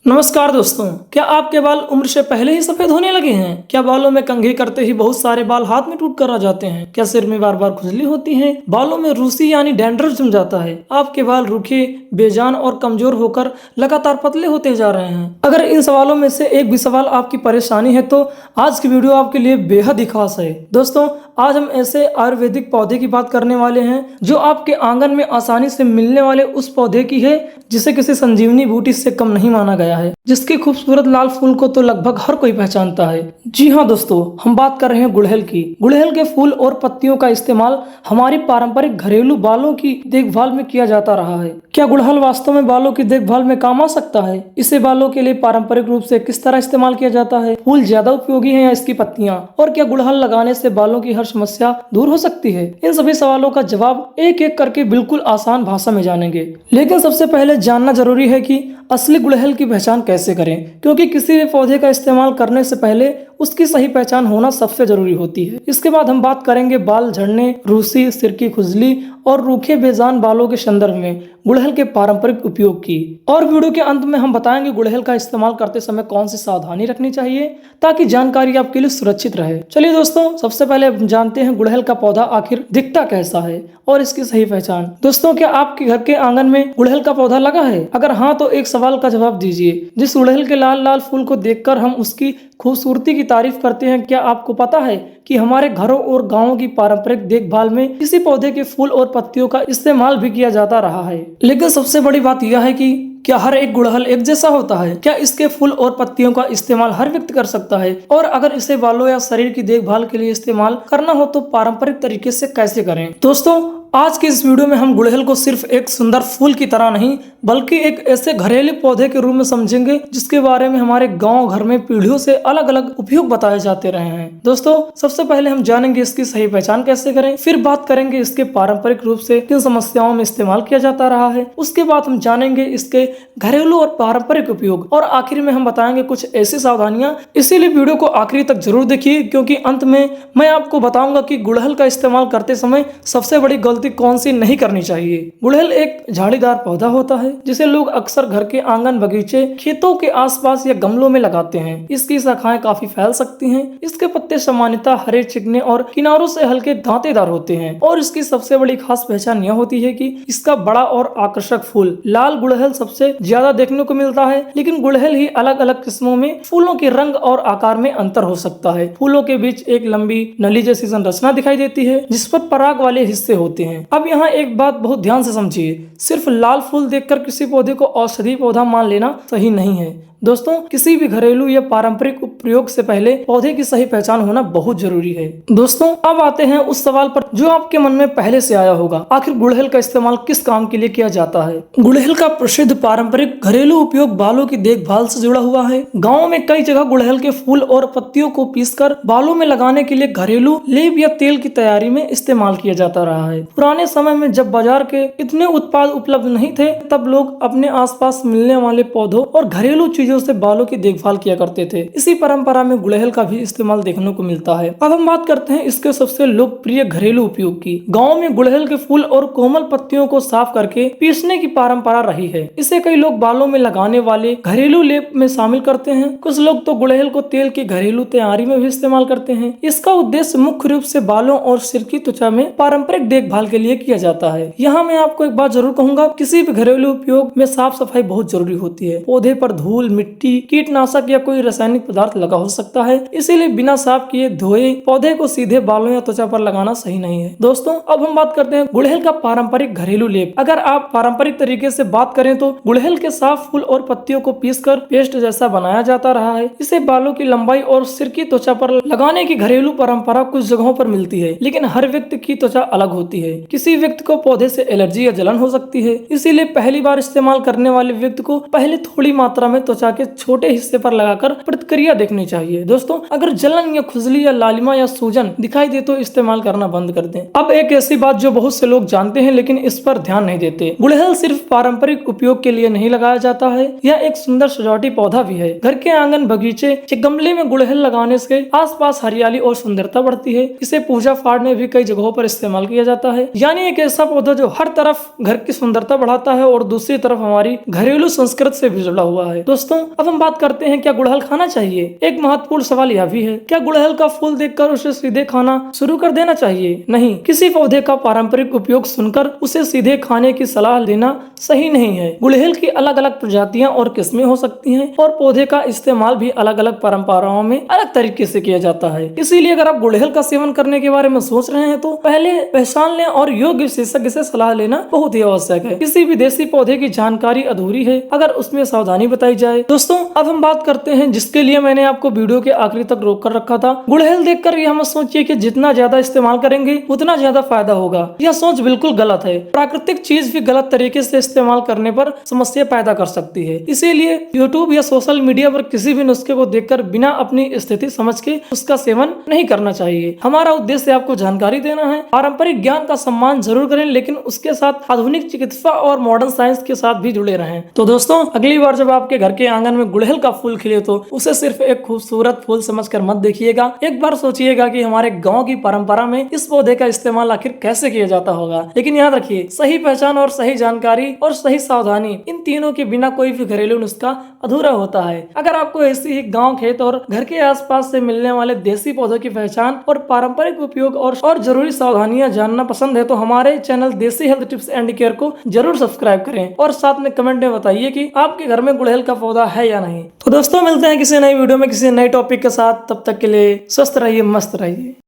नमस्कार दोस्तों, क्या आपके बाल उम्र से पहले ही सफेद होने लगे हैं? क्या बालों में कंघी करते ही बहुत सारे बाल हाथ में टूट कर आ जाते हैं? क्या सिर में बार बार खुजली होती है? बालों में रूसी यानी डैंड्रफ जम जाता है? आपके बाल रूखे, बेजान और कमजोर होकर लगातार पतले होते जा रहे हैं? अगर इन सवालों में से एक भी सवाल आपकी परेशानी है तो आज की वीडियो आपके लिए बेहद ही खास है। दोस्तों, आज हम ऐसे आयुर्वेदिक पौधे की बात करने वाले हैं जो आपके आंगन में आसानी से मिलने वाले उस पौधे की है जिसे किसी संजीवनी बूटी से कम नहीं माना गया है, जिसके खूबसूरत लाल फूल को तो लगभग हर कोई पहचानता है। जी हाँ दोस्तों, हम बात कर रहे हैं गुड़हल की। गुड़हल के फूल और पत्तियों का इस्तेमाल हमारी पारंपरिक घरेलू बालों की देखभाल में किया जाता रहा है। क्या गुड़हल वास्तव में बालों की देखभाल में काम आ सकता है? इसे बालों के लिए पारंपरिक रूप से किस तरह इस्तेमाल किया जाता है? फूल ज्यादा उपयोगी है या इसकी पत्तियां? और क्या गुड़हल लगाने से बालों की हर समस्या दूर हो सकती है? इन सभी सवालों का जवाब एक एक करके बिल्कुल आसान भाषा में जानेंगे। लेकिन सबसे पहले जानना जरूरी है कि असली गुड़हल की पहचान कैसे करें, क्योंकि किसी भी पौधे का इस्तेमाल करने से पहले उसकी सही पहचान होना सबसे जरूरी होती है। इसके बाद हम बात करेंगे बाल झड़ने, रूसी, सिर की खुजली और रूखे बेजान बालों के संदर्भ में गुड़हल के पारंपरिक उपयोग की। और वीडियो के अंत में हम बताएंगे गुड़हल का इस्तेमाल करते समय कौन सी सावधानी रखनी चाहिए ताकि जानकारी आपके लिए सुरक्षित रहे। चलिए दोस्तों, सबसे पहले जानते हैं गुड़हल का पौधा आखिर दिखता कैसा है और इसकी सही पहचान। दोस्तों, क्या आपके घर के आंगन में गुड़हल का पौधा लगा है? अगर हाँ तो एक सवाल का जवाब दीजिए। जिस गुड़हल के लाल लाल फूल को देखकर हम उसकी खूबसूरती की तारीफ करते हैं, क्या आपको पता है कि हमारे घरों और गांवों की पारंपरिक देखभाल में किसी पौधे के फूल और पत्तियों का इस्तेमाल भी किया जाता रहा है? लेकिन सबसे बड़ी बात यह है कि क्या हर एक गुड़हल एक जैसा होता है? क्या इसके फूल और पत्तियों का इस्तेमाल हर व्यक्ति कर सकता है? और अगर इसे बालों या शरीर की देखभाल के लिए इस्तेमाल करना हो तो पारंपरिक तरीके से कैसे करें? दोस्तों, आज की इस वीडियो में हम गुड़हल को सिर्फ एक सुंदर फूल की तरह नहीं बल्कि एक ऐसे घरेलू पौधे के रूप में समझेंगे जिसके बारे में हमारे गांव घर में पीढ़ियों से अलग अलग उपयोग बताए जाते रहे हैं। दोस्तों, सबसे पहले हम जानेंगे इसकी सही पहचान कैसे करें, फिर बात करेंगे इसके पारंपरिक रूप से किन समस्याओं में इस्तेमाल किया जाता रहा है, उसके बाद हम जानेंगे इसके घरेलू और पारंपरिक उपयोग, और आखिर में हम बताएंगे कुछ ऐसी सावधानियां। इसीलिए वीडियो को आखिरी तक जरूर देखिए, क्योंकि अंत में मैं आपको बताऊंगा कि गुड़हल का इस्तेमाल करते समय सबसे बड़ी गलती कौन सी नहीं करनी चाहिए। गुड़हल एक झाड़ीदार पौधा होता है जिसे लोग अक्सर घर के आंगन, बगीचे, खेतों के आसपास या गमलों में लगाते हैं। इसकी शाखाएं काफी फैल सकती हैं। इसके पत्ते सामान्यतः हरे, चिकने और किनारों से हल्के दांतेदार होते हैं। और इसकी सबसे बड़ी खास पहचान यह होती है कि इसका बड़ा और आकर्षक फूल। लाल गुड़हल सबसे ज्यादा देखने को मिलता है, लेकिन गुड़हल ही अलग अलग किस्मों में फूलों के रंग और आकार में अंतर हो सकता है। फूलों के बीच एक लंबी नली जैसी संरचना दिखाई देती है जिस पर पराग वाले हिस्से होते हैं। अब यहाँ एक बात बहुत ध्यान से समझिए, सिर्फ लाल फूल देखकर किसी पौधे को औषधीय पौधा मान लेना सही नहीं है। दोस्तों, किसी भी घरेलू या पारंपरिक प्रयोग से पहले पौधे की सही पहचान होना बहुत जरूरी है। दोस्तों, अब आते हैं उस सवाल पर जो आपके मन में पहले से आया होगा, आखिर गुड़हल का इस्तेमाल किस काम के लिए किया जाता है? गुड़हल का प्रसिद्ध पारंपरिक घरेलू उपयोग बालों की देखभाल से जुड़ा हुआ है। गाँव में कई जगह गुड़हल के फूल और पत्तियों को पीसकर बालों में लगाने के लिए घरेलू लेप या तेल की तैयारी में इस्तेमाल किया जाता रहा है। पुराने समय में जब बाजार के इतने उत्पाद उपलब्ध नहीं थे, तब लोग अपने आसपास मिलने वाले पौधों और घरेलू से बालों की देखभाल किया करते थे। इसी परंपरा में गुड़हल का भी इस्तेमाल देखने को मिलता है। अब हम बात करते हैं इसके सबसे लोकप्रिय घरेलू उपयोग की। गांव में गुड़हल के फूल और कोमल पत्तियों को साफ करके पीसने की परंपरा रही है। इसे कई लोग बालों में लगाने वाले घरेलू लेप में शामिल करते हैं। कुछ लोग तो गुड़हल को तेल की घरेलू तैयारी में भी इस्तेमाल करते हैं। इसका उद्देश्य मुख्य रूप से बालों और सिर की त्वचा में पारंपरिक देखभाल के लिए किया जाता है। यहाँ मैं आपको एक बात जरूर कहूंगा, किसी भी घरेलू उपयोग में साफ सफाई बहुत जरूरी होती है। पौधे पर धूल, मिट्टी, कीटनाशक या कोई रासायनिक पदार्थ लगा हो सकता है, इसीलिए बिना साफ किए धोए पौधे को सीधे बालों या त्वचा पर लगाना सही नहीं है। दोस्तों, अब हम बात करते हैं गुड़हल का पारंपरिक घरेलू लेप। अगर आप पारंपरिक तरीके से बात करें तो गुड़हल के साफ फूल और पत्तियों को पीसकर पेस्ट जैसा बनाया जाता रहा है। इसे बालों की लंबाई और सिर की त्वचा पर लगाने की घरेलू परंपरा कुछ जगहों पर मिलती है, लेकिन हर व्यक्ति की त्वचा अलग होती है। किसी व्यक्ति को पौधे से एलर्जी या जलन हो सकती है, इसीलिए पहली बार इस्तेमाल करने वाले व्यक्ति को पहले थोड़ी मात्रा में त्वचा के छोटे हिस्से पर लगाकर प्रतिक्रिया देखनी चाहिए। दोस्तों, अगर जलन या खुजली या लालिमा या सूजन दिखाई दे तो इस्तेमाल करना बंद कर दें। अब एक ऐसी बात जो बहुत से लोग जानते हैं लेकिन इस पर ध्यान नहीं देते। गुड़हल सिर्फ पारंपरिक उपयोग के लिए नहीं लगाया जाता है, यह एक सुंदर सजावटी पौधा भी है। घर के आंगन, बगीचे या गमले में गुड़हल लगाने से आसपास हरियाली और सुंदरता बढ़ती है। इसे पूजा पाठ में भी कई जगहों पर इस्तेमाल किया जाता है। यानी एक ऐसा पौधा जो हर तरफ घर की सुंदरता बढ़ाता है और दूसरी तरफ हमारी घरेलू संस्कृति से भी जुड़ा हुआ है। दोस्तों, अब हम बात करते हैं क्या गुड़हल खाना चाहिए। एक महत्वपूर्ण सवाल यह भी है, क्या गुड़हल का फूल देखकर उसे सीधे खाना शुरू कर देना चाहिए? नहीं, किसी पौधे का पारंपरिक उपयोग सुनकर उसे सीधे खाने की सलाह देना सही नहीं है। गुड़हल की अलग अलग प्रजातियां और किस्में हो सकती हैं और पौधे का इस्तेमाल भी अलग अलग परंपराओं में अलग तरीके से किया जाता है। इसीलिए अगर आप गुड़हल का सेवन करने के बारे में सोच रहे हैं तो पहले पहचान लें और योग्य विशेषज्ञ से सलाह लेना बहुत ही आवश्यक है। किसी भी देसी पौधे की जानकारी अधूरी है अगर उसमें सावधानी बताई जाए। दोस्तों, अब हम बात करते हैं जिसके लिए मैंने आपको वीडियो के आखिरी तक रोक कर रखा था। गुड़हल देखकर यह मत सोचिए कि जितना ज्यादा इस्तेमाल करेंगे उतना ज्यादा फायदा होगा। यह सोच बिल्कुल गलत है। प्राकृतिक चीज भी गलत तरीके से इस्तेमाल करने पर समस्या पैदा कर सकती है। इसीलिए यूट्यूब या सोशल मीडिया पर किसी भी नुस्खे को देखकर बिना अपनी स्थिति समझ के उसका सेवन नहीं करना चाहिए। हमारा उद्देश्य आपको जानकारी देना है। पारंपरिक ज्ञान का सम्मान जरूर करें लेकिन उसके साथ आधुनिक चिकित्सा और मॉडर्न साइंस के साथ भी जुड़े रहें। तो दोस्तों, अगली बार जब आपके घर के आंगन में गुड़हल का फूल खिले तो उसे सिर्फ एक खूबसूरत फूल समझकर मत देखिएगा। एक बार सोचिएगा कि हमारे गांव की परंपरा में इस पौधे का इस्तेमाल आखिर कैसे किया जाता होगा। लेकिन याद रखिए, सही पहचान और सही जानकारी और सही सावधानी, इन तीनों के बिना कोई भी घरेलू नुस्खा अधूरा होता है। अगर आपको ऐसी ही गांव, खेत और घर के आसपास से मिलने वाले देसी पौधों की पहचान और पारंपरिक उपयोग और जरूरी सावधानियां जानना पसंद है तो हमारे चैनल देसी हेल्थ टिप्स एंड केयर को जरूर सब्सक्राइब करें और साथ में कमेंट में बताइए कि आपके घर में गुड़हल का पौधा है या नहीं। तो दोस्तों, मिलते हैं किसी नई वीडियो में किसी नए टॉपिक के साथ। तब तक के लिए स्वस्थ रहिए, मस्त रहिए।